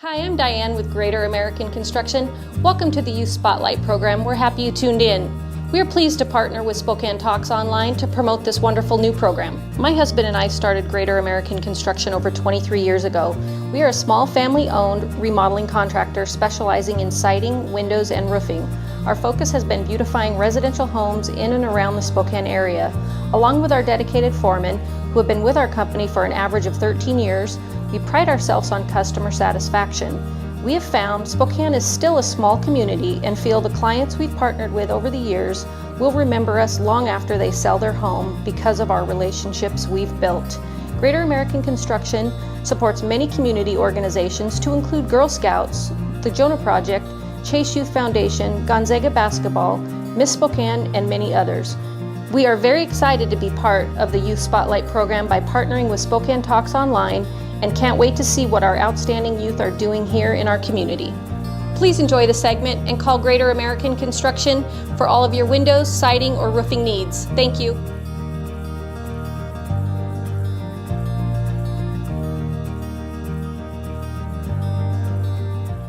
Hi, I'm Diane with Greater American Construction. Welcome to the Youth Spotlight program. We're happy you tuned in. We are pleased to partner with Spokane Talks Online to promote this wonderful new program. My husband and I started Greater American Construction over 23 years ago. We are a small family-owned remodeling contractor specializing in siding, windows, and roofing. Our focus has been beautifying residential homes in and around the Spokane area. Along with our dedicated foremen, who have been with our company for an average of 13 years, we pride ourselves on customer satisfaction. We have found Spokane is still a small community and feel the clients we've partnered with over the years will remember us long after they sell their home because of our relationships we've built. Greater American Construction supports many community organizations to include Girl Scouts, the Jonah Project, Chase Youth Foundation, Gonzaga Basketball, Miss Spokane, and many others. We are very excited to be part of the Youth Spotlight program by partnering with Spokane Talks Online and can't wait to see what our outstanding youth are doing here in our community. Please enjoy the segment and call Greater American Construction for all of your windows, siding, or roofing needs. Thank you.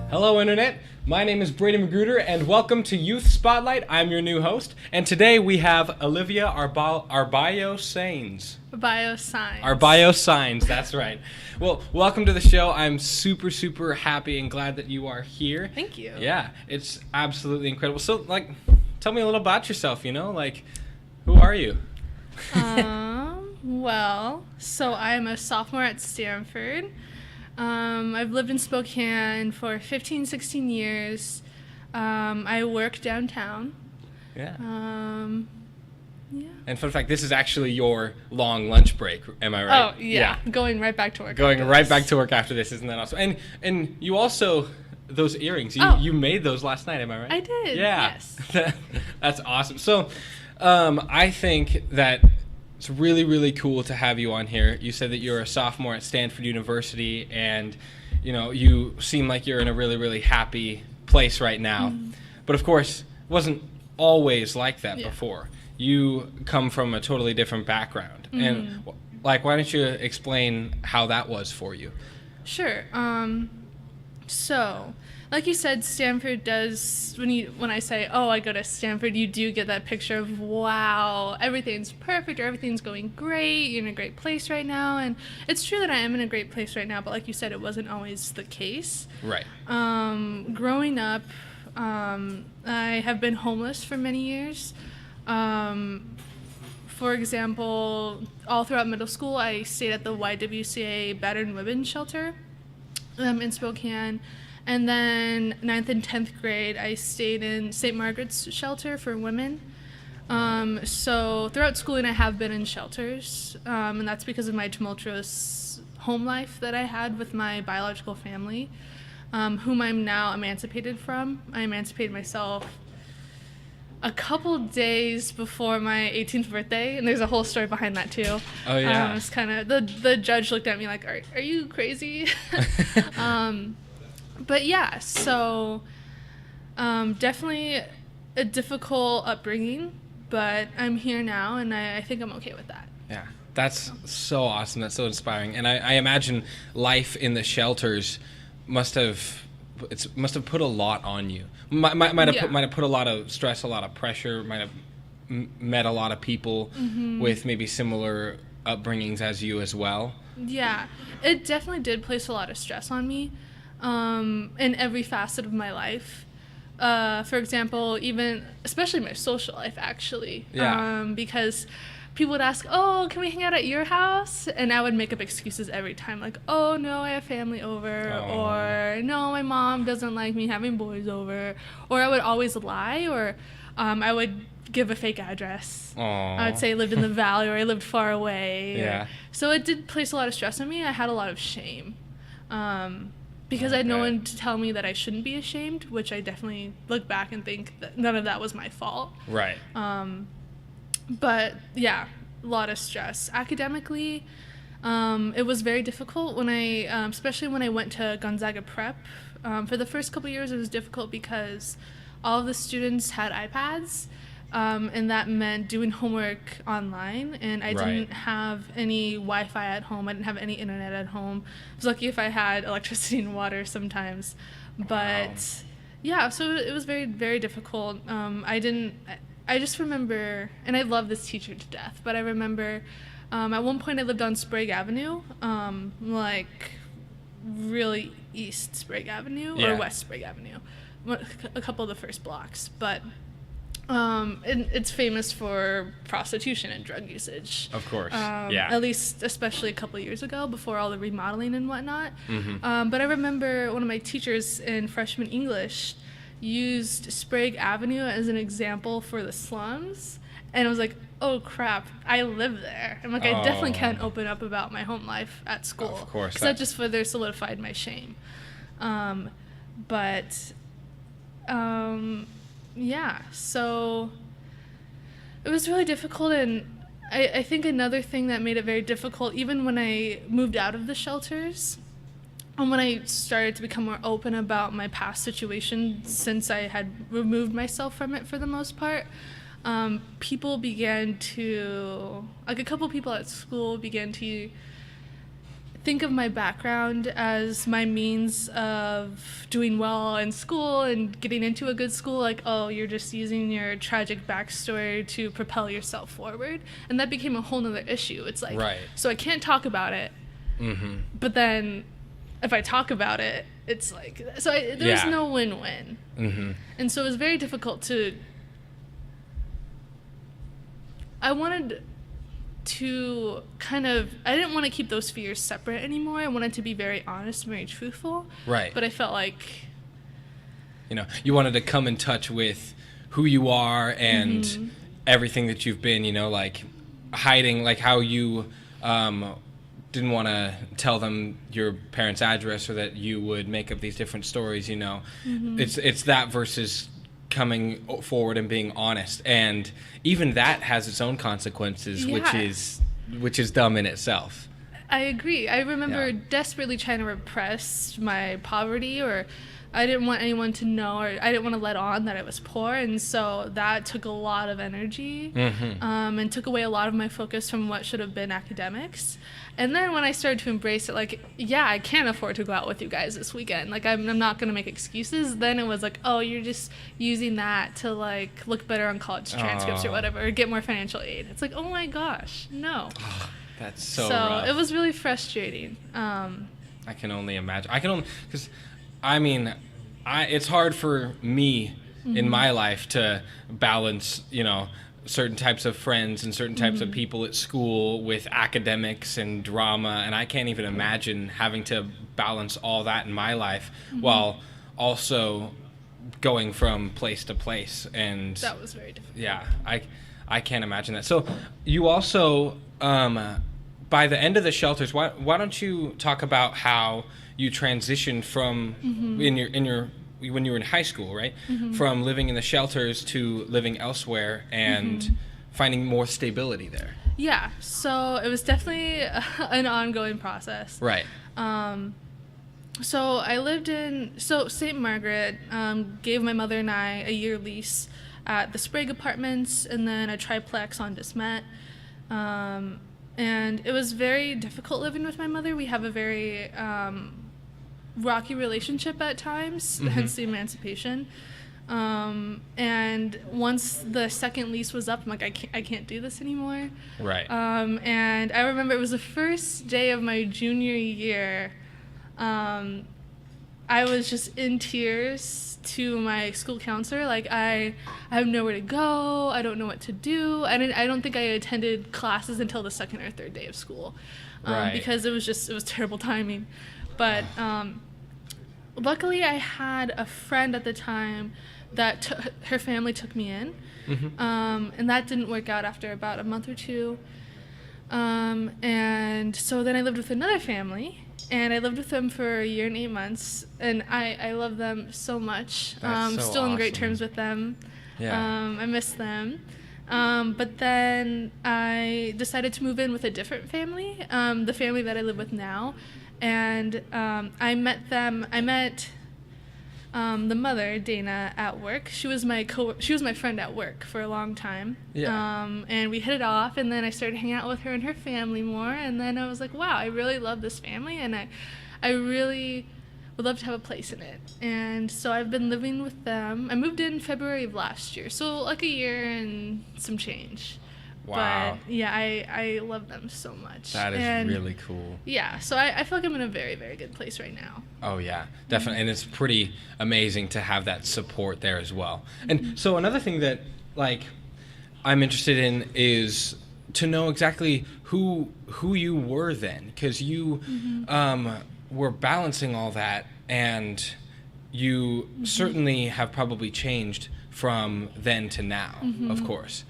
Hello, Internet. My name is Brady Magruder, and welcome to Youth Spotlight. I'm your new host, and today we have Olivia Arbayo-Sainz. Arbayo-Sainz, that's right. Well, welcome to the show. I'm super happy and glad that you are here. Thank you. Yeah, it's absolutely incredible. So, tell me a little about yourself, who are you? So I'm a sophomore at Stanford. I've lived in Spokane for 15, 16 years. I work downtown. Yeah. Yeah. And fun fact, this is actually your long lunch break, am I right? Oh, yeah. Going right back to work. Going right back to work after this, isn't that awesome? And you also, those earrings, you made those last night, am I right? I did, yeah. yes. That's awesome. So, I think that it's really cool to have you on here. You said that you're a sophomore at Stanford University, and you seem like you're in a really happy place right now. Mm-hmm. But of course, it wasn't always like that before. You come from a totally different background. Mm-hmm. And why don't you explain how that was for you? Sure. So, like you said, Stanford does, when I say, I go to Stanford, you do get that picture of, wow, everything's perfect, or everything's going great, you're in a great place right now. And it's true that I am in a great place right now, but like you said, it wasn't always the case. Right. Growing up, I have been homeless for many years. For example, all throughout middle school, I stayed at the YWCA Battered Women's Shelter in Spokane. And then 9th and 10th grade, I stayed in St. Margaret's Shelter for women. So throughout schooling, I have been in shelters, and that's because of my tumultuous home life that I had with my biological family, whom I'm now emancipated from. I emancipated myself a couple days before my 18th birthday, and there's a whole story behind that too. Oh yeah. It's kind of the judge looked at me like, "Are you crazy?" But yeah, so definitely a difficult upbringing, but I'm here now, and I think I'm okay with that. Yeah, that's so awesome. That's so inspiring. And I imagine life in the shelters must have put a lot on you. Might have put a lot of stress, a lot of pressure. Might have met a lot of people with maybe similar upbringings as you as well. Yeah, it definitely did place a lot of stress on me. In every facet of my life. For example, especially my social life, actually. Yeah. Because people would ask, can we hang out at your house? And I would make up excuses every time, like, no, I have family over, or no, my mom doesn't like me having boys over, or I would always lie, or I would give a fake address. I would say I lived in the valley, or I lived far away. Yeah. So it did place a lot of stress on me. I had a lot of shame. Because I had no one to tell me that I shouldn't be ashamed, which I definitely look back and think that none of that was my fault. Right. But yeah, a lot of stress. Academically, it was very difficult especially when I went to Gonzaga Prep. For the first couple years, it was difficult because all of the students had iPads, And that meant doing homework online, and I Right. didn't have any Wi-Fi at home. I didn't have any internet at home. I was lucky if I had electricity and water sometimes. But yeah, so it was very, very difficult. I just remember, and I love this teacher to death, but I remember at one point I lived on Sprague Avenue, like really East Sprague Avenue or Yeah. West Sprague Avenue, a couple of the first blocks. But it's famous for prostitution and drug usage. Of course. At least, especially a couple of years ago, before all the remodeling and whatnot. Mm-hmm. But I remember one of my teachers in freshman English used Sprague Avenue as an example for the slums, and I was like, oh crap, I live there. I'm like, I definitely can't open up about my home life at school. Of course. Because that just further solidified my shame. Yeah, so it was really difficult, and I think another thing that made it very difficult, even when I moved out of the shelters, and when I started to become more open about my past situation, since I had removed myself from it for the most part, people began to, like a couple people at school began to think of my background as my means of doing well in school and getting into a good school, like, oh, you're just using your tragic backstory to propel yourself forward. And that became a whole nother issue. It's like, Right. so I can't talk about it, but then if I talk about it, it's like, so there's Yeah. no win-win. And so it was very difficult I wanted to I didn't want to keep those fears separate anymore. I wanted to be very honest, very truthful. Right. But I felt like, You wanted to come in touch with who you are and everything that you've been, like hiding, like how you didn't want to tell them your parents' address, or that you would make up these different stories, It's that versus coming forward and being honest, and even that has its own consequences, Yeah. which is dumb in itself. I agree. I remember Yeah. desperately trying to repress my poverty, or I didn't want anyone to know, or I didn't want to let on that I was poor, and so that took a lot of energy, and took away a lot of my focus from what should have been academics. And then when I started to embrace it, like, yeah, I can't afford to go out with you guys this weekend. Like, I'm not going to make excuses. Then it was like, oh, you're just using that to, like, look better on college transcripts or whatever, or get more financial aid. It's like, oh my gosh, no. That's so So rough. it was really frustrating. I can only imagine. Because, it's hard for me in my life to balance, certain types of friends and certain types of people at school with academics and drama, and I can't even imagine having to balance all that in my life while also going from place to place. And That was very difficult. yeah, I can't imagine that. So you also, by the end of the shelters, why don't you talk about how you transitioned from when you were in high school, right? From living in the shelters to living elsewhere and finding more stability there. Yeah, so it was definitely an ongoing process. Right. So I lived St. Margaret gave my mother and I a year lease at the Sprague Apartments, and then a triplex on DeSmet. And it was very difficult living with my mother. We have a very rocky relationship at times, hence the emancipation. And once the second lease was up, I'm like, I can't do this anymore. Right. And I remember it was the first day of my junior year. I was just in tears to my school counselor. Like, I have nowhere to go. I don't know what to do. I don't think I attended classes until the second or third day of school, Right. because it was terrible timing. But luckily, I had a friend at the time that her family took me in, and that didn't work out after about a month or two. And so then I lived with another family, and I lived with them for a year and 8 months, and I love them so much. That's so Still on great awesome. terms with them. Yeah. I miss them. But then I decided to move in with a different family, the family that I live with now. And I met the mother, Dana, at work. She was my friend at work for a long time. Yeah. And we hit it off, and then I started hanging out with her and her family more, and then I was like, wow, I really love this family, and I really would love to have a place in it. And so I've been living with them. I moved in February of last year, so like a year and some change. Wow. But yeah, I love them so much. That is and really cool. yeah, so I feel like I'm in a very, very good place right now. Oh yeah, definitely, and it's pretty amazing to have that support there as well. And so another thing that like I'm interested in is to know exactly who you were then, because you were balancing all that, and you certainly have probably changed from then to now, of course,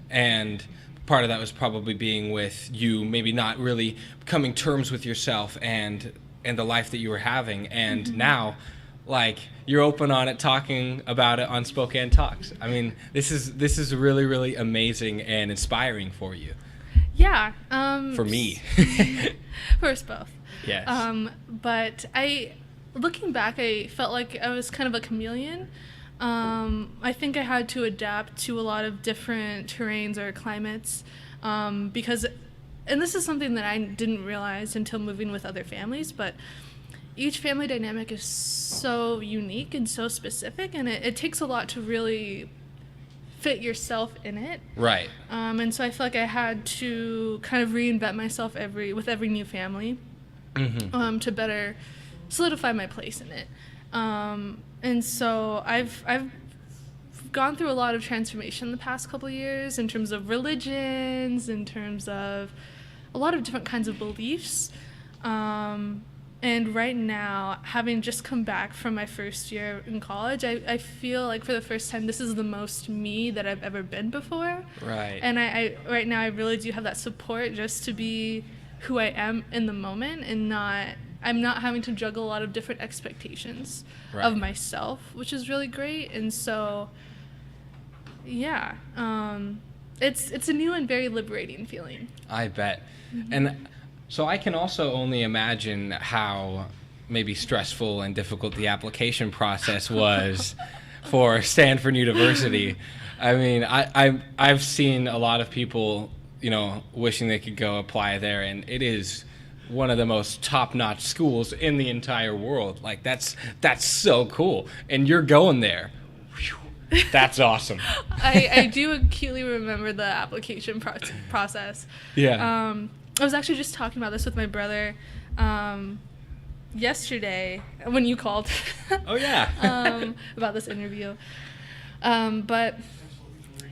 and part of that was probably being with you maybe not really coming terms with yourself and the life that you were having, and now like you're open on it, talking about it on Spokane Talks. I mean, this is really, really amazing and inspiring for you. Yeah. For me. For us both. Yes. But looking back, I felt like I was kind of a chameleon. I think I had to adapt to a lot of different terrains or climates, because, and this is something that I didn't realize until moving with other families, but each family dynamic is so unique and so specific, and it takes a lot to really fit yourself in it. Right. And so I feel like I had to kind of reinvent myself with every new family, to better solidify my place in it. And so I've gone through a lot of transformation the past couple of years in terms of religions, in terms of a lot of different kinds of beliefs. And right now, having just come back from my first year in college, I feel like for the first time, this is the most me that I've ever been before. Right. And I right now, I really do have that support just to be who I am in the moment, and I'm not having to juggle a lot of different expectations of myself, which is really great. And so, yeah, it's a new and very liberating feeling. I bet. And so I can also only imagine how maybe stressful and difficult the application process was for Stanford University. I mean, I've seen a lot of people, wishing they could go apply there, and it is one of the most top-notch schools in the entire world. Like, that's so cool. And you're going there. Whew. That's awesome. I do acutely remember the application process. Yeah. I was actually just talking about this with my brother yesterday when you called. Oh, yeah. About this interview. But,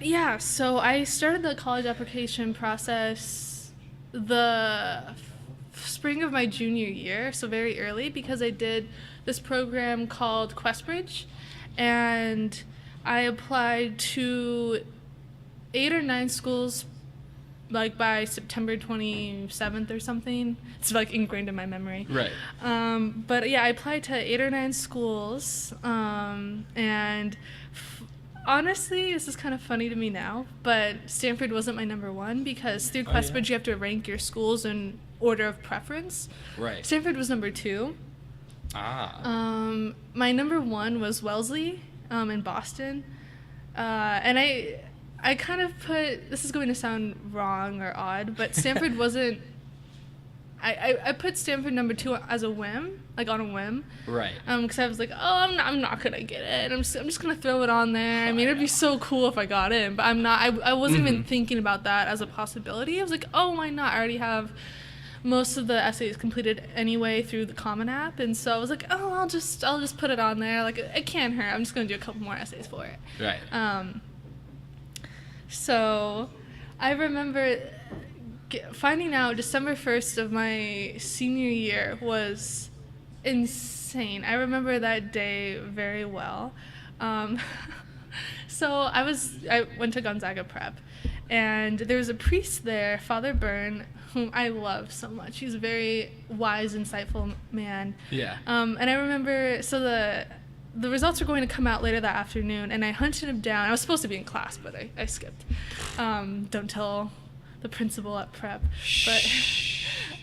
yeah, so I started the college application process the spring of my junior year, so very early, because I did this program called QuestBridge, and I applied to 8 or 9 schools like by September 27th or something. It's like ingrained in my memory. Right. But yeah, I applied to 8 or 9 schools, and honestly, this is kind of funny to me now, but Stanford wasn't my number one, because through QuestBridge you have to rank your schools in order of preference. Right. Stanford was number 2. Ah. My number 1 was Wellesley in Boston, and I kind of put, this is going to sound wrong or odd, but Stanford wasn't, I put Stanford number 2 as a whim, like on a whim. Right. Because I was like, I'm not going to get it. I'm just going to throw it on there. I mean, it'd be so cool if I got in, but I'm not, I wasn't even thinking about that as a possibility. I was like, why not? I already have most of the essays completed anyway through the Common App, and so I was like, I'll just put it on there. Like, it can't hurt. I'm just going to do a couple more essays for it. Right. So I remember finding out December 1st of my senior year was insane. I remember that day very well. So I went to Gonzaga Prep, and there was a priest there, Father Byrne, whom I love so much. He's a very wise, insightful man. Yeah. And I remember, so the results were going to come out later that afternoon, and I hunted him down. I was supposed to be in class, but I skipped. Don't tell the principal at prep. But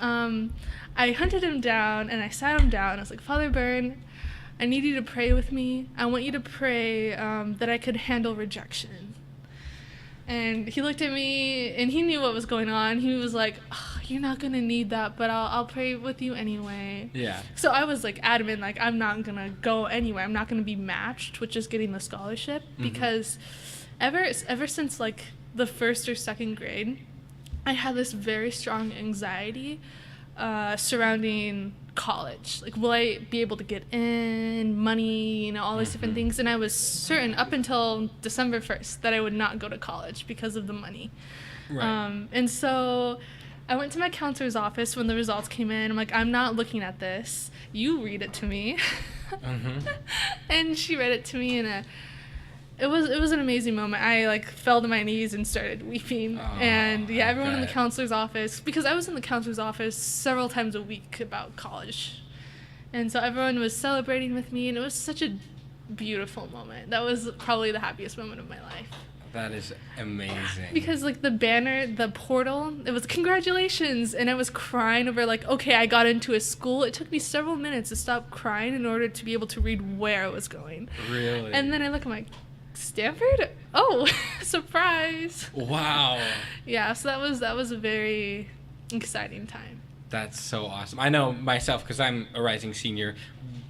I hunted him down, and I sat him down. I was like, Father Byrne, I need you to pray with me. I want you to pray that I could handle rejection. And he looked at me, and he knew what was going on. He was like, oh, you're not going to need that, but I'll pray with you anyway. Yeah. So I was, like, adamant, like, I'm not going to go anywhere. I'm not going to be matched with just getting the scholarship. Because ever since, like, the first or second grade, I had this very strong anxiety surrounding college. Like, will I be able to get in, money, all these different things. And I was certain up until December 1st that I would not go to college because of the money. Right. And so I went to my counselor's office when the results came in. I'm like, I'm not looking at this. You read it to me. And she read it to me, and it was an amazing moment. I, like, fell to my knees and started weeping. And yeah, everyone in the counselor's office, because I was in the counselor's office several times a week about college. And so everyone was celebrating with me, and it was such a beautiful moment. That was probably the happiest moment of my life. That is amazing. Because, like, the banner, the portal, it was congratulations. And I was crying over, like, okay, I got into a school. It took me several minutes to stop crying in order to be able to read where I was going. Really? And then I look, I'm like, Stanford? Oh, surprise. Wow. Yeah, so that was a very exciting time. That's so awesome. I know myself, because I'm a rising senior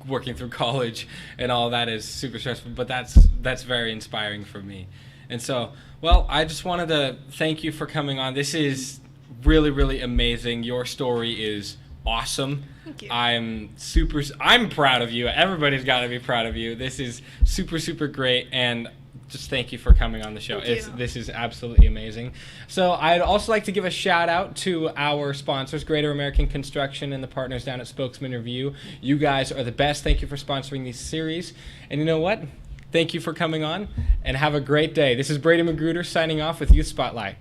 working through college, and all that is super stressful, but that's very inspiring for me. And so, well, I just wanted to thank you for coming on. This is really, really amazing. Your story is awesome. Thank you. I'm proud of you. Everybody's got to be proud of you. This is super, super great, and just thank you for coming on the show. This is absolutely amazing. So I'd also like to give a shout out to our sponsors, Greater American Construction and the partners down at Spokesman Review. You guys are the best. Thank you for sponsoring these series. And you know what? Thank you for coming on, and have a great day. This is Brady Magruder signing off with Youth Spotlight.